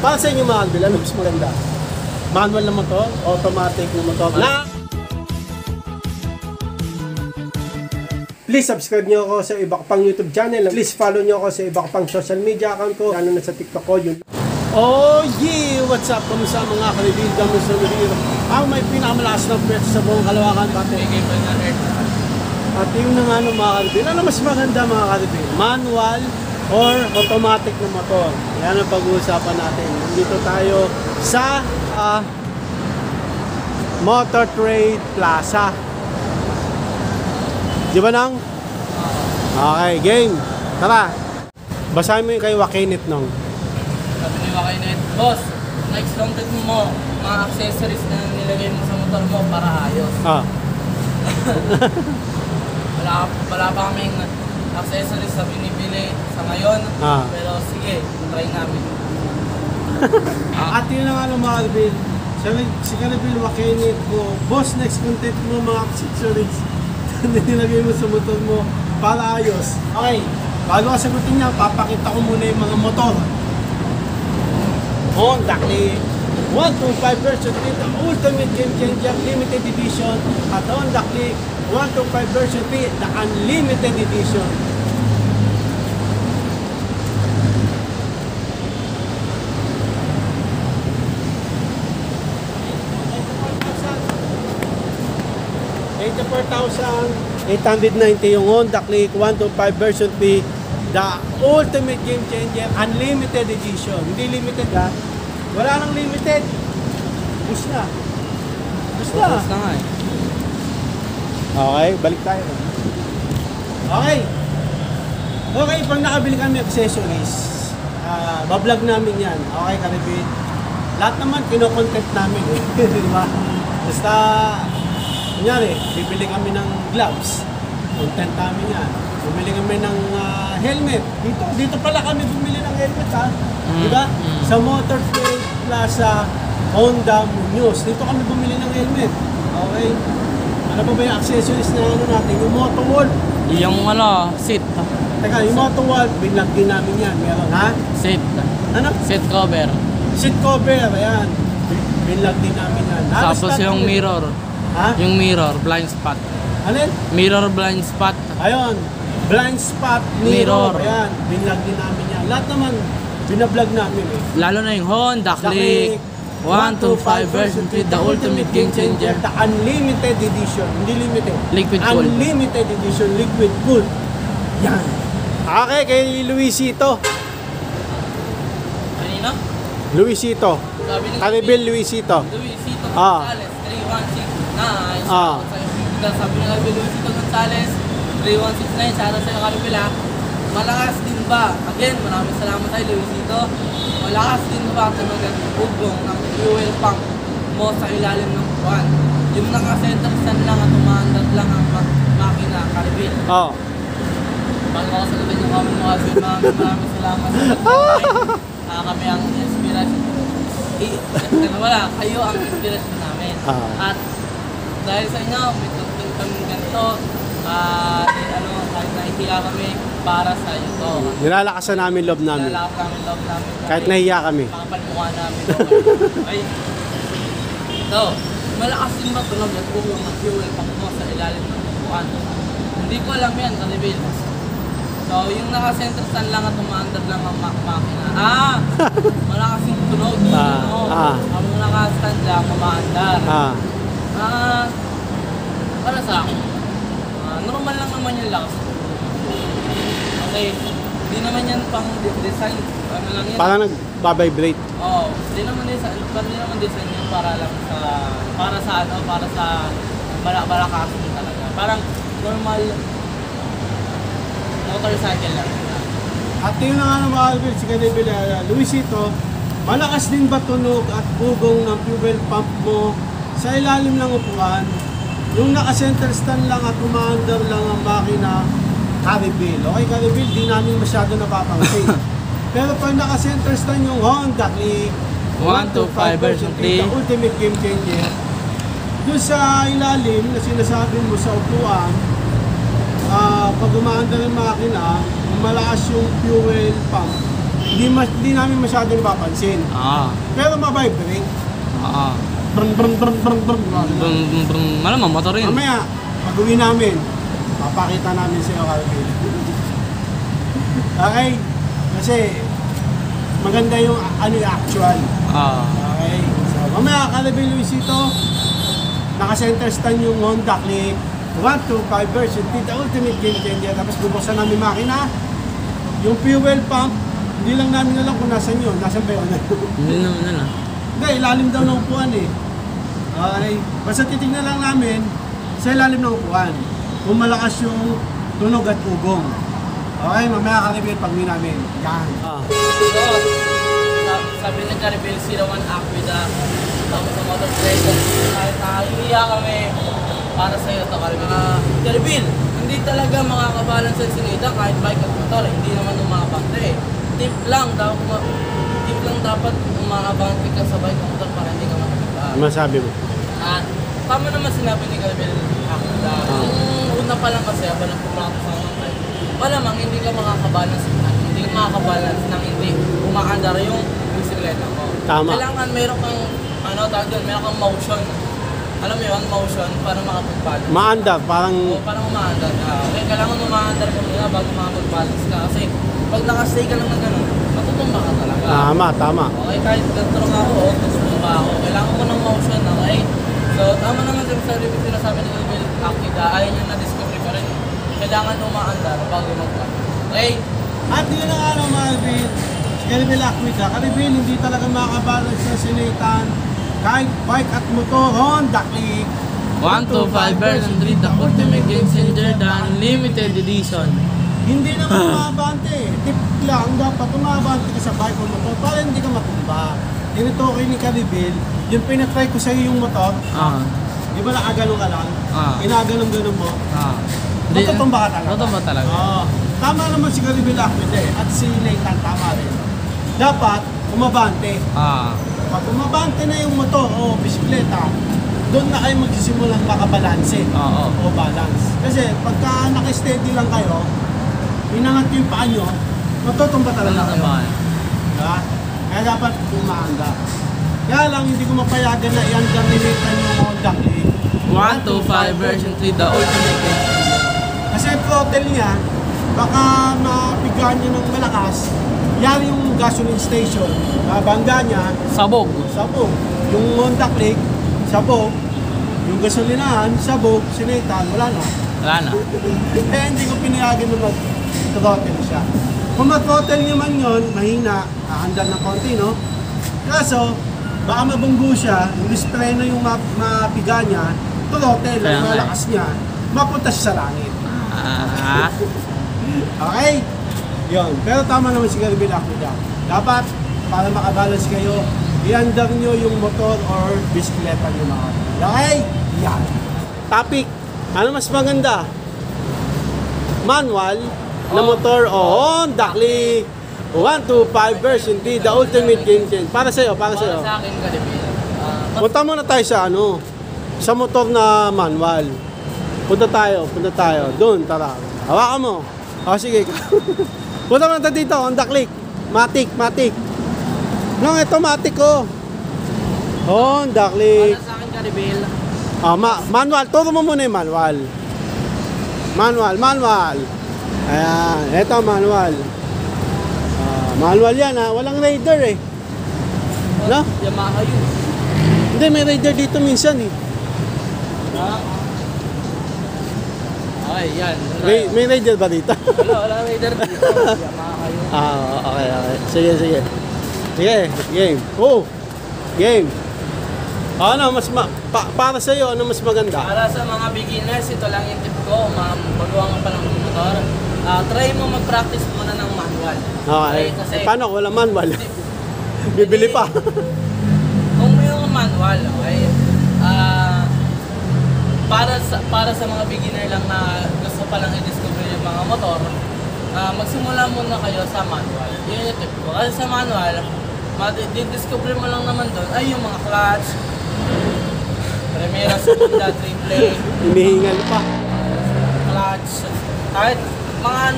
Para sa inyo mga Albil, ano mas maganda? Manual na motor, automatic na motor na. Please subscribe nyo ako sa iba ko pang YouTube channel. Please follow nyo ako sa iba ko pang social media account ko. Lalo na sa TikTok ko yun. Oh yeah! What's up? Kamusta mga kalibig? Kamusta mga ang may pinakamalakas na pwede sa buong Kalawakan pati. At yun na nga mga kalibig. Ano mas maganda mga kalibig? Manual or automatic na motor? Yan ang pag-uusapan natin. Nandito tayo sa Motor Trade Plaza. Di ba nang? Okay, game. Tara. Basahin mo yung kay Wakinit nung. Sabi ni Wakinit, boss, na-extended mo mga accessories na nilagay mo sa motor mo para ayos. Wala pa kaming accessories na binibili sa ngayon. Pero sige, try namin. At yun na nga mga Albil. Si Kalabil Wakinit mo, boss, next content mo mga accessories na nilagay mo sa motor mo para ayos. Okay, bago ka sagutin niya, papakita ko muna yung mga motor. Honda Click 125 version 3, the ultimate game changer limited edition. At Honda Click 125 version 3, the unlimited edition. $84,890 yung Honda Click 125 version 3, the ultimate game changer unlimited edition. Hindi limited ha. Wala nang limited. Bus na. Bus na. Bus na nga eh. Okay, balik tayo. Okay. Okay, pag nakabili kami accessories, bablog namin yan. Okay, Karibid. Lahat naman kinokontent namin eh. Diba? Basta kunyari, bibili kami ng gloves. Content namin yan. Bumili kami ng helmet. Dito pala kami bumili ng helmet ha. Diba? Sa Motor Trade Plaza, Honda Muñoz. Dito kami bumili ng helmet. Okay? Ano pa ba yung accessories na ano natin? Yung motor wall. Yung seat. Teka, yung motor wall, binlag din namin yan. Meron ha? Seat. Ano? Seat cover. Seat cover, ayan. Binlag din namin yan. Tapos yung mirror. Ha? Yung mirror, blind spot. Ano yun? Mirror blind spot. Ayun. Blind spot, mirror. Mirror. Ayan, binlag din namin yan. Lahat naman, binablog namin eh. Lalo na yung Honda Click 125 version 3, the ultimate game changer. The unlimited edition. Hindi limited. Liquid cool. Unlimited edition, liquid cool. Yan. Okay, kay Luisito. Kanina? Luisito. Sabi ni Kalibil Luisito. Luisito Ah. Gonzales, 3169. Ah. Sabi ni Luisito Gonzales, 3169. Sana sa'yo Kalipila. Malakas din ba? Again, maraming salamat sa'yo Luisito. Malakas din ba tunog at ugong ng fuel pump mo sa ilalim ng buwan? Yung naka-center stand lang at umaandar lang ang makina, Kalibil. Oh. Bago ako sagutin yung comment mo kasi maraming salamat sa kami ang inspiration. Wala, kayo ang inspiration namin. At dahil sa inyo, may tuntun kami ganito, kahit nahihiya kami para sa ito. Nilalakasan namin loob namin. Nilalakasan namin loob namin. Kahit nahiya kami. Makapalmukha namin. Ay, ito, malakas din matunog at kung yung fuel pump mo sa ilalim ng buwan. Hindi ko alam yan, Kalibil. So, yung naka-center stand lang at umaandar lang ang makina. Malakas yung tunog. Ang naka-stand lang, umaandar. Para sa akin, normal lang naman yung lakas. Kasi, di naman yan pang design. Ano lang yan? Parang nag-vibrate. Oo, di naman design yun para lang sa, para sa balakasin talaga. Parang normal motorcycle lang. At yun na nga ng mga Albil, si Kalibil Luisito, malakas din ba tunog at bugong ng fuel pump mo sa ilalim ng upuan? Yung naka-center stand lang at umaandar lang ang makina, Kalibil. Okay, Kalibil, di namin masyado napapansin. Pero pag naka-center stand yung Honda Click 125 version 3, the ultimate game changer, yung sa ilalim na sinasabi mo sa upuan, pag umaandar ang makina, malakas yung fuel pump. hindi namin masyado napapansin. Pero ma-vibrate. Brung brung brung brung brung. Malamang motor yun. Mamaya, pag-uwi namin, papakita namin sa iyo, Calvin. Okay? Kasi, maganda yung yung actual. Okay? So, mamaya, Calvin Luisito, naka-center stand yung Honda Click 125 version, the ultimate game changer. Tapos bubuksan namin makina, yung fuel pump, hindi lang namin alam kung nasan yun. Nasan ba yun? Hindi naman na. Hindi, ilalim daw ng upuan eh. Okay. Basta titignan lang namin sa ilalim ng upuan. Kung malakas yung tunog at ugong. Okay, mamaya ka-reveal pag namin. Yan. So, sabi ng ka-reveal 01 Aquida, tapos sa motorcycle, kahit nakahiya kami para sa iyo ito ka-reveal. Hindi talaga makakabalance ang sinita kahit bike at motor, hindi naman umabante. Tip lang dapat umabante ka sa bike at motor para hindi ka makapagpaan. Masabi mo? Tama naman sinabi ni Calvin Aquida. Yung una pa lang kasi, habang nagpupractice ako ng bike, malamang hindi ka makakabalance ng hindi umaandar yung bisikleta mo. Tama. Kailangan meron kang meron kang motion. Alam mo yun, motion para makapag-balance. Maandar, parang... O, parang umaandar ka. Okay, kailangan umaandar ka muna bago makapag-balance ka. Kasi pag nakastay ka lang ng ganun, matutumba ka talaga. Tama. Okay, kahit gantro ka ako, tutumba ako. Kailangan mo ng motion, okay? So, tama naman sa sinasabi ni Calvin Aquida, ayaw niya na-discovery pa rin. Kailangan umaandar bago mag-balance. Okay? At yun ang ano, Marvin, si Calvin Aquida, Calvin, hindi talaga makabalance ng sinitan kahit bike at motor, Honda Click 125 version 3, the ultimate game changer, the unlimited edition. Hindi na umabante. Tip lang, dapat umabante ka sa bike o motor para hindi ka matumba. Tinutukoy ni Calvin, yung pinatry ko sa'yo yung motor, di ba nakaganon ka lang? Ginaganon-ganon mo? Matutumba ka talaga. Matutumba talaga. Tama naman si Calvin Aquida at si Nathan, tama rin. Dapat umabante. Pag umabante na yung motor o bisikleta, doon na kayo magsisimulang makabalanse o balance. Kasi pagka naka-steady lang kayo, inangat yung paa nyo, matutumba talaga kayo. Diba? Kaya dapat umaanda. Kaya lang, hindi ko mapayagan na i-andar ni Nathan yung Honda Click 125 version 3, the ultimate game changer. Kasi throttle niya, baka mapigaan niya ng malakas, yari yung gasoline station, bangga niya, sabog. Yung Honda Click, sabog. Yung gasolinahan, sabog, sinaitan, wala na. Eh, hindi ko pinayagan na mag-throttle siya. Kung mag-throttle naman yun, mahina, aandar ng konti, no? Kaso, baka mabunggo siya, yung display na yung mapiga niya, throttle, ang malakas niya, mapunta siya sa langit. Okay? Yun. Pero tama naman si Calvin Aquida. Dapat, para makabalance kayo, i-andar nyo yung motor or bisikleta nyo mga. Okay? Yan. Topic. Ano mas maganda? Manual na motor o Honda Click 125 version 3, the ultimate game changer. Para sa'yo. Para sa akin, Calvin. Punta muna tayo sa motor na manual. Punta tayo. Doon, tara. Hawakan mo. Sige. Punta muna tayo dito, Honda Click. Matic. No, ito Matic ko. Honda Click. Para sa akin, Calvin. Manual. Turo mo muna yung manual. Manual. Ayan, ito manual. Manual yan ha. Walang Raider eh. No? Yamaha yun. Hindi, may Raider dito minsan eh. Okay, yan. May Raider ba dito? Wala Raider dito. Yamaha yun. Okay. Sige, game. Game. Ano, para sa iyo, ano mas maganda? Para sa mga beginners, ito lang yung tip ko, baguhan ka pa ng motor. Try mo mag-practice muna ng manual. Okay. Kasi, paano kung wala manual? Bibili pa. Kung mayroong manual, okay? Para sa mga beginner lang na gusto pa lang i-discover yung mga motor, magsimula muna kayo sa manual. Yun yung tip ko. Kasi sa manual, di-discover mo lang naman doon ay yung mga clutch, primera, segunda, triple, Hinihingal pa. clutch, kahit mga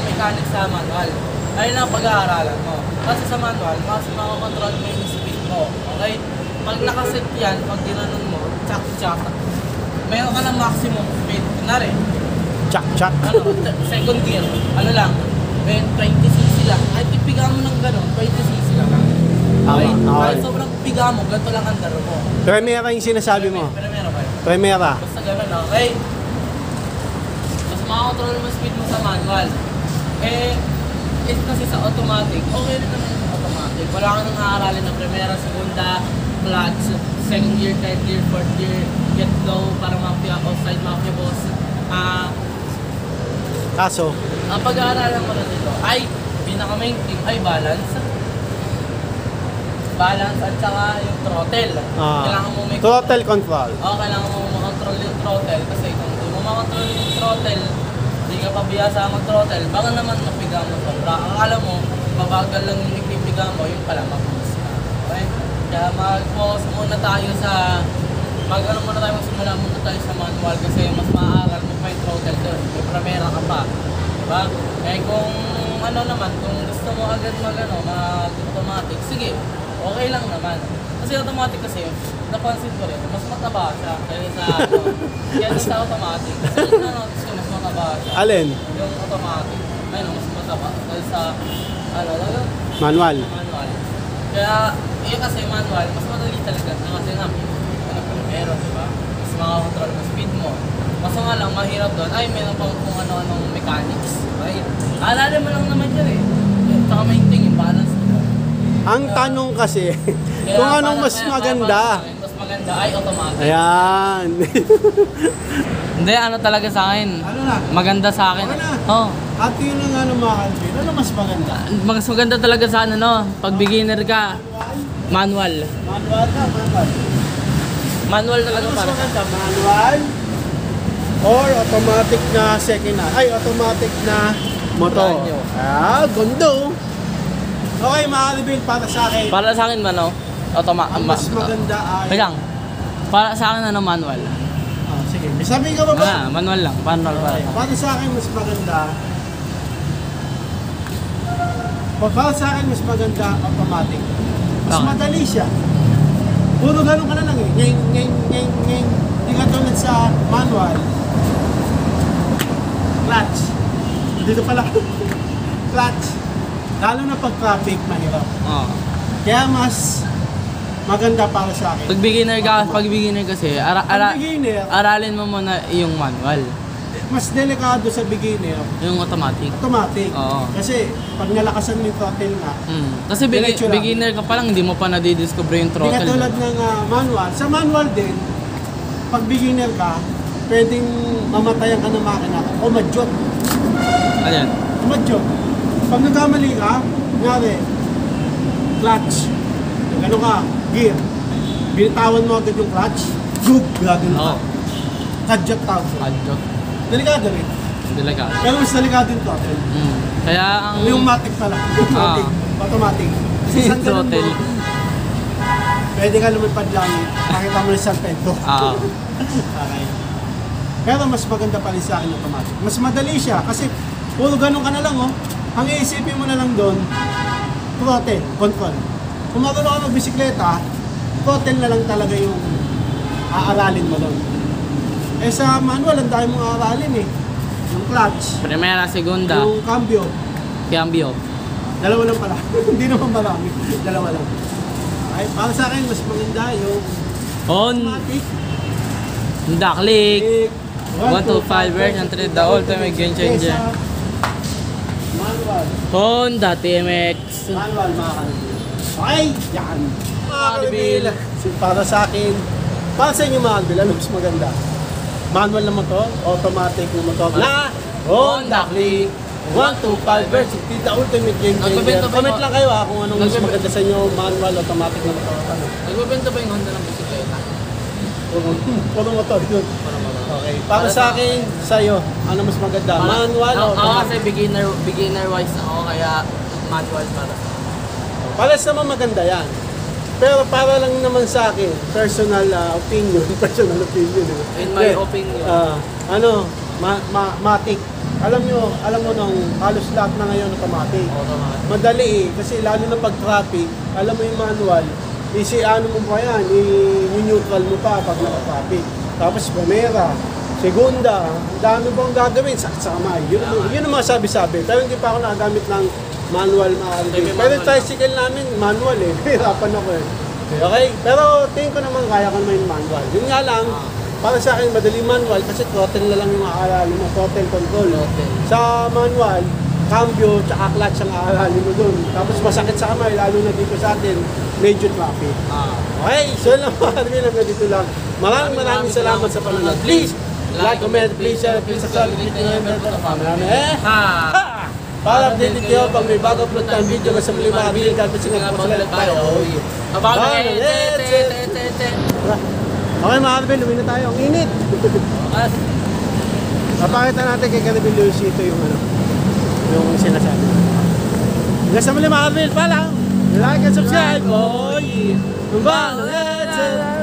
mechanics sa manual. ayun ang pag-aaralan mo. Kasi sa manual, mas makakontrol mo yung speed mo. Okay? Pag nakaset yan, pag ginanon mo, tsak-tsak, mayroon ka ng maximum speed. Kunwari, Chak-chak. second gear, ano lang, 20cc lang. Kahit ipiga mo ng gano'n, 20cc lang. Okay? Tama, Kahit okay. sobrang piga mo, ganito lang ang daro mo. Primera yung sinasabi mo. Pero meron kayo. Primera. Basta gano'n, okay? Mas makakontrol mo yung speed mo sa manual. Kasi sa automatic, okay rin naman yung automatic. Wala ka nang aaralin na primera, segunda, clutch, second gear, third gear, fourth gear, get low, para mafia, outside mafia boss. Kaso, Ang pag-aaralan mo na dito ay pinaka-main thing ay balance. Balance at saka yung throttle. Kailangan mo may throttle control. kailangan mo makontrol yung throttle kasi kung hindi mo makontrol yung throttle, hindi ka pabiyasa mag-throttle, baka naman mapiga mo sobra. Akala mo, mabagal lang yung ipipiga mo, yung pala mag-boost ka. Okay? Kaya mag-focus muna tayo sa magsimula muna tayo sa manual kasi mas maaaral mo pa yung throttle doon. May primera ka pa. Diba? Eh kung ano naman, kung gusto mo agad mag-automatic, sige, okay lang naman. Kasi automatic kasi, napansin ko rin, mas mataba siya kaya sa sa automatic. Kasi na-notice ko, mas mataba siya. Alin? Yung automatic. Ayun, mas mataba. Kaya sa, Manual. manual. Kaya, yun kasi manual, mas madali talaga. Kasi nga, meron, di ba? Mas makakontrol mo speed mo. Kaso nga lang, mahirap doon, ay meron pang kung ano-anong mechanics. Right? Alala mo lang naman yun eh. Saka main thing, yung balance mo. Ang tanong kasi, kung anong mas maganda. Mas maganda ay automatic. Ayan. Hindi, ano talaga sa akin. Ano na? Maganda sa akin. Okay na. Oo. At yun ang mga Alvin, ano mas maganda? Mas maganda talaga sa ano, pag beginner ka, manual. Manual ka, manual. Manual talaga Ano mas para sa maganda? Manual? Or automatic na second hand? Ay, automatic na motor. Brand new. Gundo. Okay, mga Alvin, para sa akin, Para sa akin man, no? ang mas maganda ay... Wait lang. Para sa akin, ano, manual. Sige, may sabihin ka ba ba? Manual lang. Manual para. Para sa akin, mas maganda. Para sa akin, mas maganda automatic. Mas Okay. madali siya. Puro ganun ka na lang eh. Ngayon. Hindi ka tulad sa manual. Clutch. Dito pala. Clutch. Lalo na pag traffic, mahirap. Oo. Kaya mas maganda para sa akin. Pag beginner kasi, Pag beginner, aralin mo muna yung manual. mas delikado sa beginner, Yung automatic. automatic. Oo. Kasi pag nalakasan mo yung throttle nga, Kasi Diretso lang. beginner ka pa lang, hindi mo pa nadidiscover yung hindi throttle. katulad ng manual. Sa manual din, pag beginner ka, pwedeng mamatayan ka ng makina o madyot. Ayan. Madyot. Pag nagkamali ka, ngari, clutch, ano ka, gear, binitawan mo agad yung clutch, gug, gagawin ka. Oo. Kadyot tawag. Adjot. Delikado rin. Talaga. Pero mas delikado yung throttle. Kaya ang... Yung matic pala. Yung matic. Automatic. Kasi Yung isang ganun throttle. mo, pwede ka lumipad langit. Pakita mo yung San Pedro. Oo. Okay. Pero mas maganda pa rin sa akin automatic. Mas madali siya kasi puro ganun ka na lang oh. Ang iisipin mo na lang doon, throttle, control. Kung marunong ka magbisikleta, throttle na lang talaga yung aaralin mo doon. Eh sa manual, ang dami mong aaralin eh. Yung clutch, Primera, segunda, yung cambio. cambio. Dalawa lang pala. Hindi naman marami. Dalawa lang. Okay, para sa akin, mas maganda yung On, automatic. click, Click, 1 to 5 version 3, the ultimate game changer. Kesa manual. Honda TMX. Manual mga kanabil. Okay, yan. Mga Kanabil. kanabil. Para sa akin, para sa inyo mga kanabil, ano mas maganda? Manual na motor, automatic na motor. Na Honda Click 125 version 3, the ultimate game changer. Nagbebenta ba Comment yung- lang kayo kung anong mas maganda sa inyo, manual, automatic na motor. Ano? Nagbebenta ba yung Honda ng bisikleta? Puro motor yun. Okay. Para sa akin, sa'yo, ano mas maganda? Manual o Ako kasi automatic? beginner wise ako kaya manual para sa akin. Pares naman maganda yan. Pero para lang naman sa akin, personal opinion. Personal opinion. In my opinion. Ano, matic. alam mo nung halos lahat na ngayon automatic. Automatic. Madali eh, kasi lalo na pag traffic, alam mo yung manual, ano mo pa yan, i-neutral mo pa pag naka-traffic. Tapos primera, segunda, ang dami bang gagawin, sakit sa kamay. Yun ang mga sabi-sabi. Pero hindi pa ako nakagamit ng manual Pero yung tricycle namin, manual eh. Hirapan ako eh. Okay? Pero tingin ko naman kaya ko naman yung manual. Yun nga lang, para sa akin, madali manual kasi throttle na lang yung aalala mo, throttle control. Sa manual, cambio, tsaka clutch ang aalala mo dun. Tapos masakit sa kamay, lalo na dito sa atin, medyo traffic. Okay, so lang mga Arvin, hanggang dito lang. Maraming salamat sa panonood. Please, like, comment, please share, please subscribe, please remember to marami. Para updated kayo pag may bago upload tayong video kasi muli mga Arvin, kasi nga po sila tayo. Okay mga Arvin, lumin na tayo. Ang init. Papakita natin kay Carabin Luis ito yung sinasabi. Hanggang sa muli mga Arvin, paalam! Like and subscribe! Boy! Bye!